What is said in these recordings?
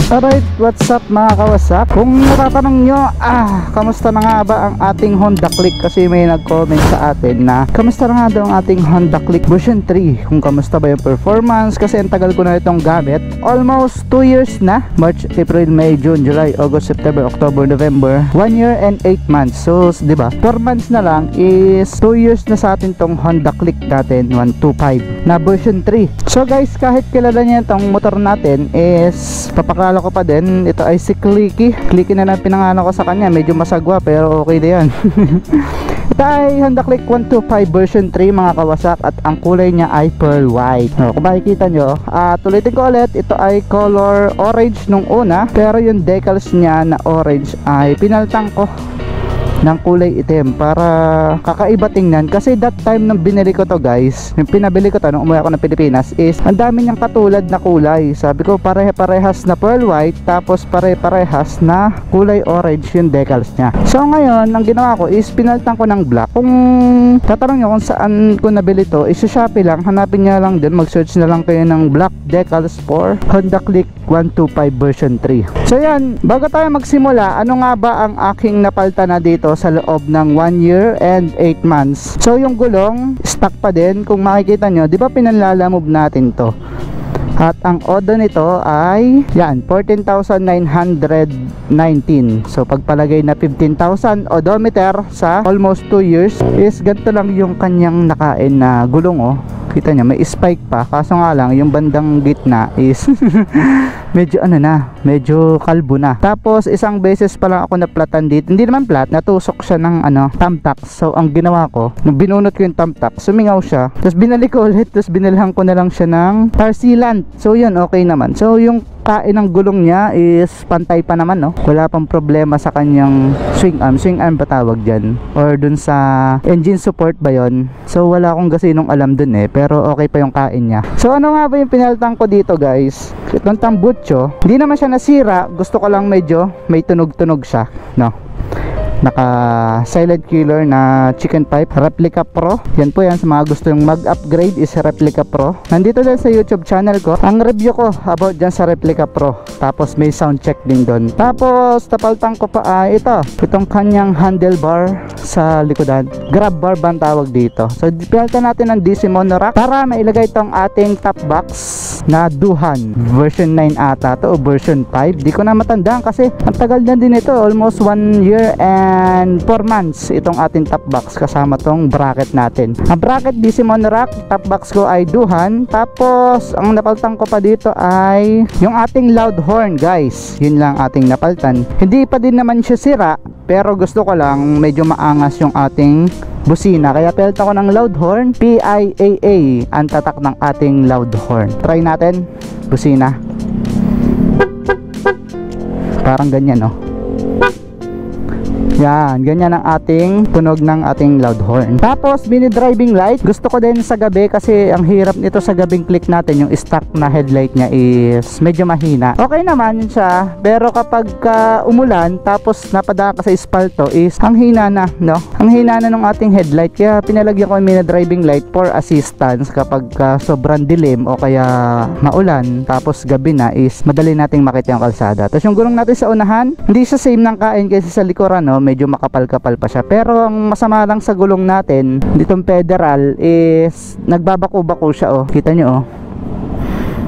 Alright, what's up mga kawasak? Kung natatanong nyo, kamusta na nga ba ang ating Honda Click? Kasi may nag-comment sa atin na kamusta na nga daw ang ating Honda Click version 3? Kung kamusta ba yung performance? Kasi ang tagal ko na itong gamit. Almost 2 years na. March, April, May, June, July, August, September, October, November. 1 year and 8 months. So, diba? 4 months na lang is 2 years na sa atin tong Honda Click natin 125 na version 3. So guys, kahit kilala niya itong motor natin is papakala ko pa din, ito ay si Clicky. Clicky na lang pinangano ko sa kanya, medyo masagwa pero okay na yan. Ito ay Honda Click 125 version 3 mga kawasak, at ang kulay niya ay pearl white. Kung makikita nyo, tulitin ko ulit, ito ay color orange nung una, pero yung decals niya na orange ay pinaltang ko ng kulay itim para kakaiba tingnan. Kasi that time nung binili ko to guys, yung pinabili ko to nung umuwi ako ng Pilipinas, is ang dami niyang katulad na kulay. Sabi ko pare-parehas na pearl white, tapos pare-parehas na kulay orange yung decals niya. So ngayon ang ginawa ko is pinaltan ko ng black. Kung tatanong nyo kung saan ko nabili to, is sa Shopee lang, hanapin nyo lang din, mag-search na lang kayo ng black decals for Honda Click 125 version 3. So yan, bago tayo magsimula, ano nga ba ang aking napalta na dito sa loob ng 1 year and 8 months? So yung gulong stock pa din. Kung makikita nyo, di ba pinanlalamove natin to, at ang odo nito ay yan 14,919. So pagpalagay na 15,000 odometer sa almost 2 years is ganito lang yung kanyang nakain na gulong. Oh, kita nyo, may spike pa, kaso nga lang yung bandang gitna is medyo medyo kalbo na. Tapos isang beses pa lang ako naplatan dito, hindi naman flat, natusok siya ng thumbtack. So ang ginawa ko, nung binunot ko yung thumbtack, sumingaw siya, tapos binalik ko ulit, tapos binilhan ko na lang siya ng tar sealant. So yun, okay naman. So yung kain ng gulong niya is pantay pa naman, no? Wala pang problema sa kanyang swing arm ba tawag dyan, or dun sa engine support ba yon? So wala akong gasinong alam dun pero okay pa yung kain niya. So ano nga ba yung pinaltang ko dito guys? Itong tambucho, hindi naman siya nasira, gusto ko lang medyo may tunog-tunog siya, no? Naka silent killer na chicken pipe, Replica Pro. Yan po yan sa mga gusto yung mag-upgrade is Replica Pro. Nandito din sa YouTube channel ko ang review ko about dyan sa Replica Pro. Tapos may sound check din doon. Tapos tapaltang ko pa itong kanyang handlebar sa likodan. Grab bar ba ang tawag dito? So pinalitan natin ng DC monorack para mailagay itong ating top box na Duhan version 9 ata to o version 5. Di ko na matandaan kasi ang tagal na din ito, almost 1 year and 4 months itong ating top box kasama tong bracket natin. Ang bracket DC monorack, top box ko ay Duhan. Tapos ang napaltan ko pa dito ay yung ating loud horn guys. Yun lang ating napaltan. Hindi pa din naman siya sira, pero gusto ko lang medyo maangas yung ating busina, kaya pelta ko ng loud horn. PIAA ang tatak ng ating loud horn. Try natin, busina. Parang ganyan, no? Yan, ganyan ang ating tunog ng ating loud horn. Tapos mini driving light, gusto ko din sa gabi kasi ang hirap nito sa gabing click natin. Yung stock na headlight niya is medyo mahina. Okay naman siya, pero kapag umulan tapos napadaan ka sa espalto is ang hina na, no? Ang hina na ng ating headlight, kaya pinalagyan ko yung mini driving light for assistance kapag sobrang dilim o kaya maulan tapos gabi na is madali nating makita yung kalsada. Tapos yung gulong natin sa unahan, hindi siya same ng kain kasi sa likuran, no? Medyo makapal-kapal pa siya. Pero ang masama lang sa gulong natin ditong federal is nagbabako-bako siya, oh. Kita nyo, oh.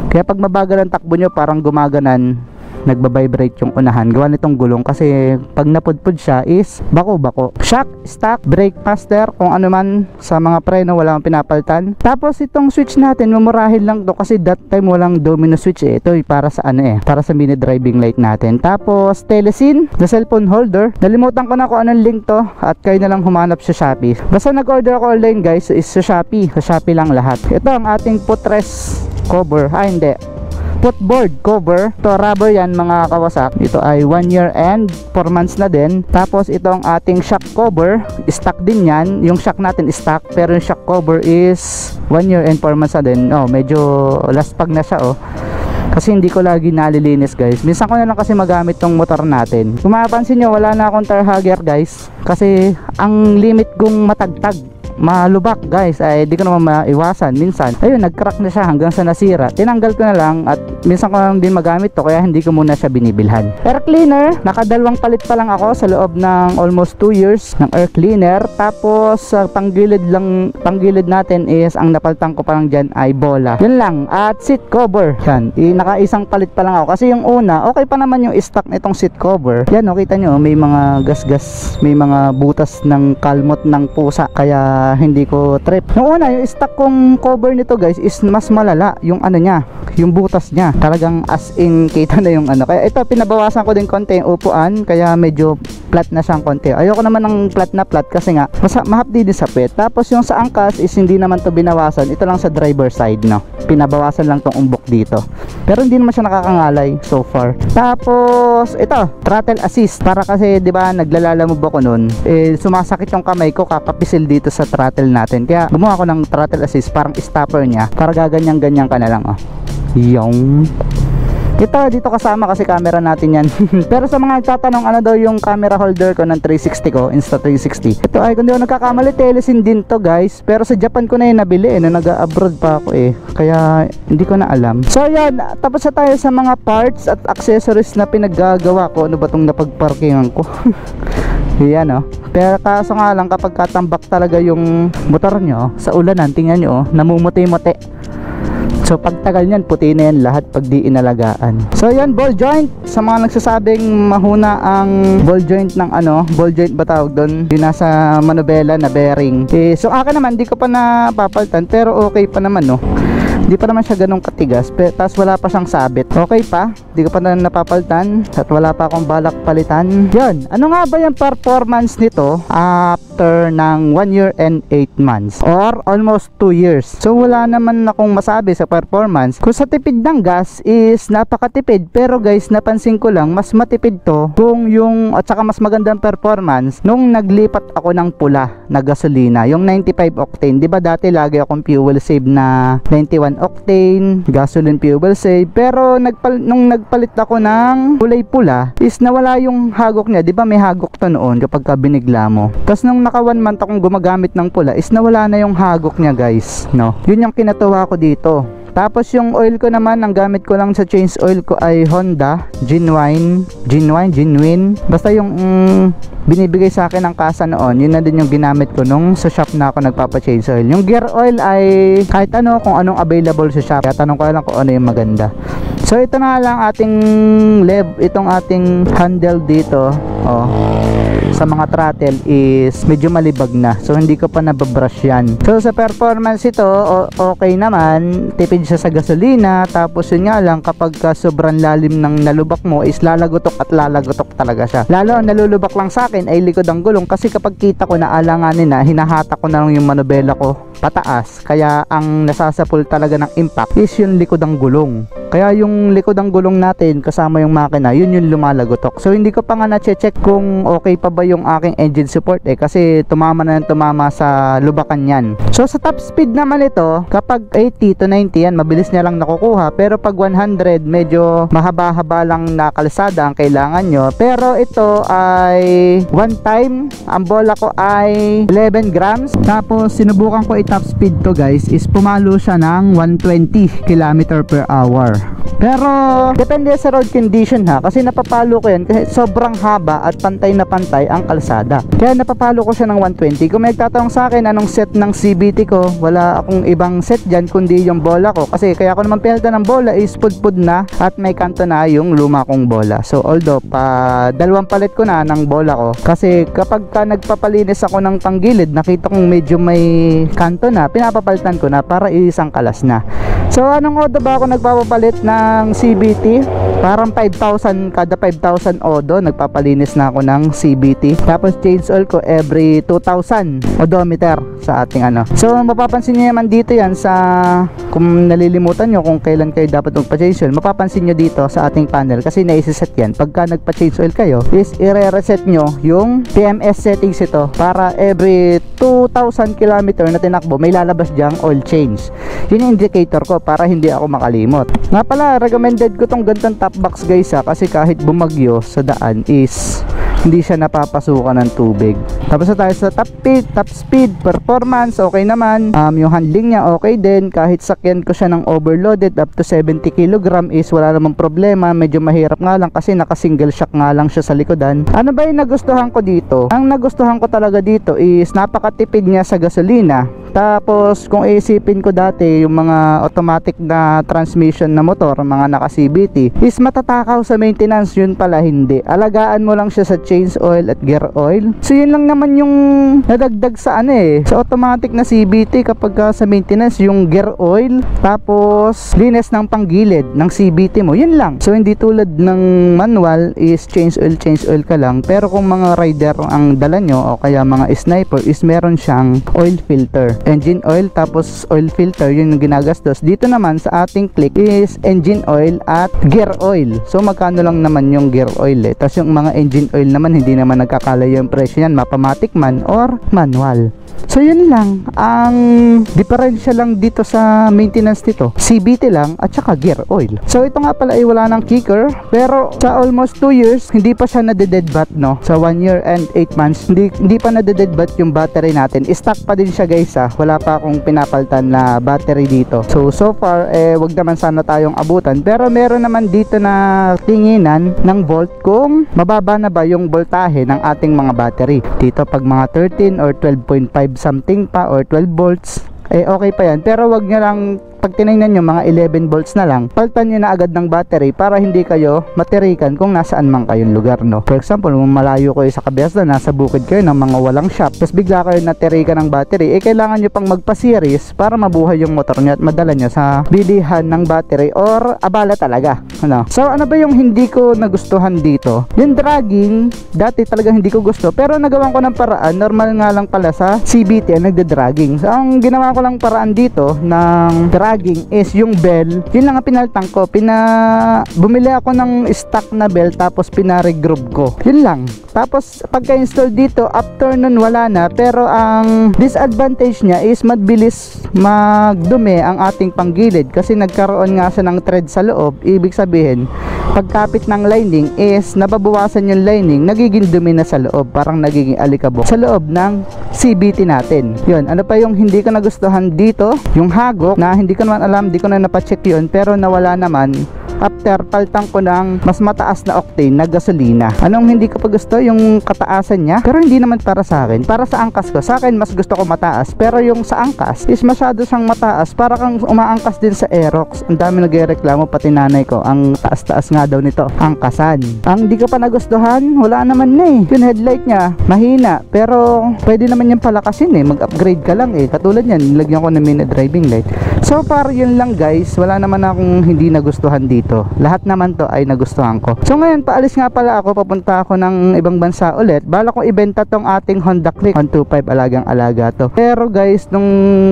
Kaya pag mabagal ang takbo nyo, parang gumaganan, nagbabibrate yung unahan. Gawa nitong gulong kasi pag napudpud siya is bako-bako. Shock, stock, brake master, kung ano man sa mga preno wala akong pinapaltan. Tapos itong switch natin, mamurahin lang to kasi that time walang domino switch Ito para sa para sa mini driving light natin. Tapos telesin, the cellphone holder. Nalimutan ko na kung anong link to at kayo na lang humanap sa Shopee. Basta nag-order ako online guys is sa Shopee. Sa Shopee lang lahat. Ito ang ating footrest cover. Hindi, footboard cover. Ito rubber yan mga kawasak. Ito ay 1 year and 4 months na din. Tapos itong ating shock cover, stock din yan. Yung shock natin stock, pero yung shock cover is 1 year and 4 months na din. Medyo laspag na siya, kasi hindi ko lagi nalilinis guys. Minsan ko na lang kasi magamit tong motor natin. Kung mapapansin nyo, wala na akong tar hugger guys, kasi ang limit kong matagtag malubak guys, ay di ko naman maiwasan. Minsan ayun, nag-crack na siya hanggang sa nasira. Tinanggal ko na lang at minsan ko lang din magamit to, kaya hindi ko muna siya binibilhan. Air cleaner, nakadalawang palit pa lang ako sa loob ng almost 2 years ng air cleaner. Tapos sa panggilid natin is ang napalitan ko pa lang dyan ay bola, yun lang, at seat cover. Yan, nakaisang palit pa lang ako kasi yung una okay pa naman yung stock nitong seat cover. Yan o, kita nyo may mga gas, may mga butas ng kalmot ng pusa, kaya hindi ko trip. Yung una, yung stock kong cover nito guys is mas malala yung ano niya, yung butas niya, talagang as in kita na yung ano. Kaya ito, pinabawasan ko din konti yung upuan, kaya medyo flat na siyang konti. Ayoko naman ng flat na flat kasi nga mahapdi din sa pet. Tapos yung sa angkas is hindi naman to binawasan, ito lang sa driver side, no, pinabawasan lang tong umbok dito, pero hindi naman siya nakakangalay so far. Tapos ito, throttle assist, para kasi di ba naglalamove ako nun, sumasakit yung kamay ko kapapisil dito sa throttle natin, kaya gumawa ako ng throttle assist, parang stopper niya, para gaganyan-ganyan ka na lang, oh. Yung ito, dito kasama kasi camera natin yan. Pero sa mga nagtatanong ano daw yung camera holder ko ng 360 ko, Insta360, ito ay, kung di ako nagkakamali, Telesin din to guys. Pero sa Japan ko na yun nabili na nag-abroad pa ako kaya hindi ko na alam. So yan, tapos na tayo sa mga parts at accessories na pinaggagawa ko. Ano ba itong napagparkingan ko? Yan o. Pero kaso nga lang, kapag katambak talaga yung motor nyo sa ulanan, tingnan nyo, namumuti-muti. So pagtagal niyan, puti na yan lahat pag di inalagaan. So yan, ball joint. Sa mga nagsasabing mahuna ang ball joint ng ano, ball joint ba tawag doon, yung nasa manubela na bearing. So akin naman, di ko pa napapalitan, pero okay pa naman, no. Di pa naman siya ganong katigas, tapos wala pa siyang sabit. Okay pa, di ko pa na napapalitan at wala pa akong balak palitan. Yan, ano nga ba yung performance nito after ng 1 year and 8 months or almost 2 years? So wala naman akong masabi sa performance. Kung sa tipid ng gas is napakatipid, pero guys, napansin ko lang mas matipid to kung yung, at saka mas magandang performance nung naglipat ako ng pula na gasolina, yung 95 octane. Di ba dati lagi akong fuel save na 91 octane, gasoline fuel save, pero nung nagpalit ako ng kulay pula is nawala yung hagok niya. Di ba may hagok to noon kapag ka binigla mo? Tapos nung naka 1 month akong gumagamit ng pula is nawala na yung hagok niya guys, no? Yun yung kinatuwa ko dito. Tapos yung oil ko naman, ang gamit ko lang sa change oil ko ay Honda Genuine, basta yung binibigay sa akin ng kasa noon, yun na din yung ginamit ko nung sa shop na ako nagpapa-change oil. Yung gear oil ay kahit ano, kung anong available sa shop, kaya tanong ko lang kung ano yung maganda. So ito na lang ating itong ating handle dito, oh, sa mga throttle is medyo malibag na, so hindi ko pa nababrush yan. So sa performance ito, okay naman, tipid siya sa gasolina. Tapos yun nga lang, kapag sobrang lalim ng nalubak mo is lalagotok at lalagotok talaga siya. Lalo ang nalulubak lang sa akin ay likod ang gulong, kasi kapag kita ko na alanganin na, hinahatak ko na lang yung manubela ko pataas, kaya ang nasasapul talaga ng impact is yung likod ang gulong. Kaya yung likod ang gulong natin kasama yung makina, yun yung lumalagotok. So hindi ko pa nga na-check kung okay pa ba yung aking engine support kasi tumama sa lubakan yan. So sa top speed naman ito, kapag 80 to 90 yan, mabilis niya lang nakukuha. Pero pag 100, medyo mahaba-haba lang na kalsada ang kailangan nyo. Pero ito ay one time, ang bola ko ay 11 grams. Tapos sinubukan ko i-top speed to guys, is pumalo siya ng 120 km per hour. Pero depende sa road condition ha, kasi napapalo ko yan kasi sobrang haba at pantay na pantay ang kalsada, kaya napapalo ko siya ng 120. Kung may nagtatanong sa akin anong set ng CVT ko, wala akong ibang set dyan kundi yung bola ko, kasi kaya ako naman pinalitan ng bola is pudpud na at may kanto na yung luma kong bola. So although dalawang palit ko na ng bola ko, kasi kapag nagpapalinis ako ng panggilid, nakita kong medyo may kanto na, pinapapalitan ko na para isang kalas na. So anong odo ba ako nagpapapalit ng CVT? Parang 5,000, kada 5,000 odo nagpapalinis na ako ng CVT. Tapos change oil ko every 2,000 odometer sa ating ano. So mapapansin niyo naman dito yan sa, kung nalilimutan nyo kung kailan kayo dapat magpa-change oil, mapapansin nyo dito sa ating panel, kasi naisiset yan. Pagka nagpa-change oil kayo is i-reset nyo yung PMS settings ito, para every 2,000 km na tinakbo may lalabas dyang oil change. Yun yung indicator ko para hindi ako makalimot. Nga pala, recommended ko tong gantong top box guys ha, kasi kahit bumagyo sa daan is hindi siya napapasukan ng tubig. Tapos na tayo sa top speed, performance, okay naman. Yung handling niya okay din, kahit sakyan ko siya ng overloaded up to 70 kg is wala namang problema. Medyo mahirap nga lang kasi naka single shock nga lang siya sa likodan. Ano ba yung nagustuhan ko dito? Ang nagustuhan ko talaga dito is napakatipid niya sa gasolina. Tapos kung isipin ko dati yung mga automatic na transmission na motor, mga naka CVT, is matatakaw sa maintenance. Yun pala hindi. Alagaan mo lang siya sa change oil at gear oil. So yun lang naman yung nadagdag sa sa automatic na CVT kapag sa maintenance, yung gear oil, tapos linis ng panggilid ng CVT mo. Yun lang. So hindi tulad ng manual is change oil ka lang. Pero kung mga rider ang dala nyo o kaya mga sniper is meron siyang oil filter, engine oil tapos oil filter, yun yung ginagastos. Dito naman sa ating click is engine oil at gear oil. So magkano lang naman yung gear oil tapos yung mga engine oil naman hindi naman nagkakalayo yung presyo yan, mapamatic man or manual. So yun lang ang diferensya lang dito sa maintenance dito, CVT lang at saka gear oil. So ito nga pala ay wala ng kicker, pero sa almost 2 years hindi pa siya nade-deadbat, no? Sa 1 year and 8 months hindi pa nade-deadbat yung battery natin. Stock pa din siya guys, wala pa akong pinapaltan na battery dito. So far wag naman sana tayong abutan, pero meron naman dito na tinginan ng volt kung mababa na ba yung voltahe ng ating mga battery. Dito pag mga 13 or 12.5 something pa or 12 volts okay pa yan, pero wag nyo lang pag tinignan nyo mga 11 volts na lang, paltan nyo na agad ng battery para hindi kayo matirikan kung nasaan man kayong lugar, no? For example, kung malayo kayo sa Kabiasda, nasa bukid kayo ng mga walang shop, tapos bigla kayo natirikan ng battery, kailangan nyo pang magpa-series para mabuhay yung motor nyo at madala nyo sa bilihan ng battery or abala talaga, ano? So ano ba yung hindi ko nagustuhan dito? Yung dragging, dati talagang hindi ko gusto, pero nagawan ko ng paraan. Normal nga lang pala sa CVT ang nagda-dragging. So ang ginawa ko lang paraan dito ng dragging is yung bell, yun lang ang pinaltang ko. Bumili ako ng stock na bell tapos pina-regroove ko, yun lang. Tapos pagka-install dito, after nun wala na, pero ang disadvantage niya is mabilis magdumi ang ating panggilid kasi nagkaroon nga siya ng thread sa loob. Ibig sabihin pagkapit ng lining is nababawasan yung lining, nagiging dumi na sa loob, parang nagiging alikabok sa loob ng CVT natin. Yun, ano pa yung hindi ko nagustuhan dito? Yung hagok na hindi ko naman alam, hindi ko na napacheck yun, pero nawala naman after paltang ko ng mas mataas na octane na gasolina. Anong hindi ko pa gusto? Yung kataasan niya, pero hindi naman para sa akin. Para sa angkas ko, sa akin mas gusto ko mataas, pero yung sa angkas is masyado siyang mataas, para kang umaangkas din sa Aerox. Ang dami nagrereklamo, pati nanay ko, ang taas-taas nga daw nito, angkasan. Ang di ko pa nagustuhan, wala naman na yung headlight niya, mahina, pero pwede naman yung palakasin mag-upgrade ka lang katulad yan, nilagyan ko ng mini driving light. So far yun lang guys, wala naman akong hindi nagustuhan dito. Lahat naman to ay nagustuhan ko. So ngayon paalis nga pala ako, papunta ako ng ibang bansa ulit. Bala kong ibenta tong ating Honda Click 125, alagang alaga to. Pero guys, nung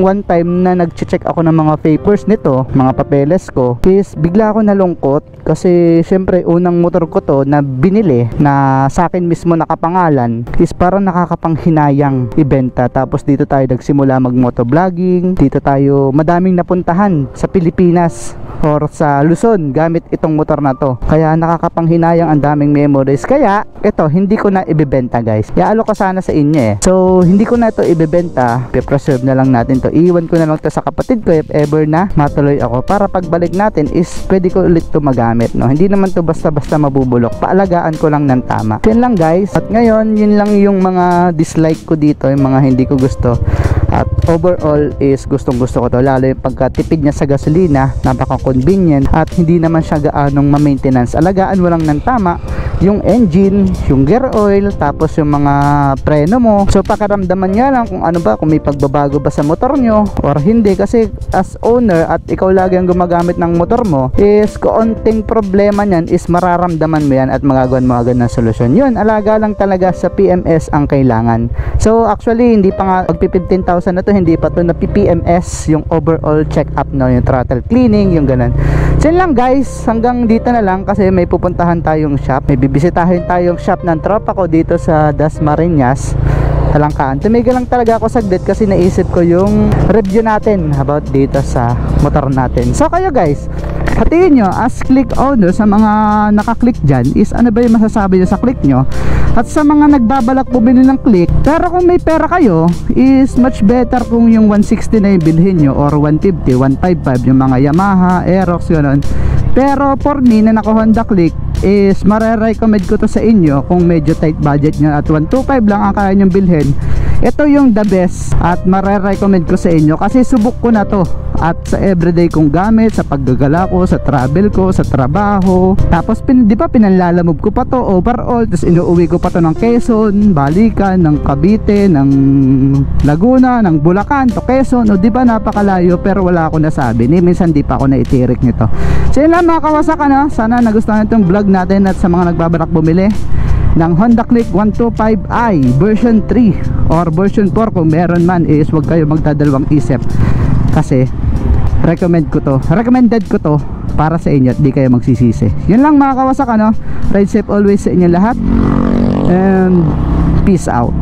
one time na nag-check ako ng mga papers nito, mga papeles ko, is bigla ako nalungkot kasi syempre unang motor ko to na binili na sa akin mismo nakapangalan, is parang nakakapanghinayang ibenta. Tapos dito tayo nagsimula mag-motovlogging, dito tayo madaming napuntahan sa Pilipinas or sa Luzon gamit itong motor na to, kaya nakakapanghinayang, ang daming memories. Kaya ito hindi ko na ibebenta guys, iaalo ko sana sa inyo so hindi ko na ito ibebenta, i-preserve na lang natin to, iwan ko na lang to sa kapatid ko if ever na matuloy ako, para pagbalik natin is pwede ko ulit to magamit, no? Hindi naman to basta-basta mabubulok, paalagaan ko lang ng tama. Yun lang guys, at ngayon yun lang yung mga dislike ko dito, yung mga hindi ko gusto. At overall is gustong gusto ko to, lalo yung pagkatipid niya sa gasolina, napaka-convenient at hindi naman siya gaanong ma-maintenance. Alagaan mo lang ng tama yung engine, yung gear oil, tapos yung mga preno mo. So pakiramdaman nga lang kung ano ba, kung may pagbabago ba sa motor nyo or hindi, kasi as owner at ikaw lagi ang gumagamit ng motor mo, is kaunting problema nyan is mararamdaman mo yan at magagawan mo agad ng solusyon. Yun, alaga lang talaga sa PMS ang kailangan. So actually hindi pa nga magpi 15,000 na to, hindi pa to na PPMS yung overall check up, no? Yung throttle cleaning, yung ganun. So yun lang guys, hanggang dito na lang kasi may pupuntahan tayong shop, may bibisitahin tayong shop ng tropa ko dito sa Dasmariñas, Talangkaan. Tumigil lang talaga ako saglit kasi naisip ko yung review natin about dito sa motor natin. So kayo guys, Sa tingin nyo, as click owner, sa mga nakaklik dyan, is ano ba yung masasabi nyo sa click nyo? At sa mga nagbabalak bumili ng click, pero kung may pera kayo, is much better kung yung 160 na yung bilhin nyo, or 150, 155, yung mga Yamaha, Aerox, gano'n. Pero for me na naka Honda Click, is mare-recommend ko to sa inyo kung medyo tight budget nyo at 125 lang ang kaya nyong bilhin. Ito yung the best at mare-recommend ko sa inyo kasi subok ko na to at sa everyday kong gamit, sa paggagala ko, sa travel ko, sa trabaho. Tapos di ba pinanlalamove ko pa to overall, tapos inuuwi ko pa to ng Quezon, balikan ng Cavite, ng Laguna, ng Bulacan to Quezon. O di ba napakalayo, pero wala ako nasabi ni minsan di pa ako naitirik nito. So yun lang mga kawasak, ano? Sana nagustuhan itong vlog natin at sa mga nagbabalak bumili ng Honda Click 125i version 3 or version 4 kung meron man, is huwag kayo magdadalawang isip kasi recommended ko to para sa inyo at di kayo magsisisi. Yun lang mga kawasak, ano? Ride safe always sa inyo lahat and peace out.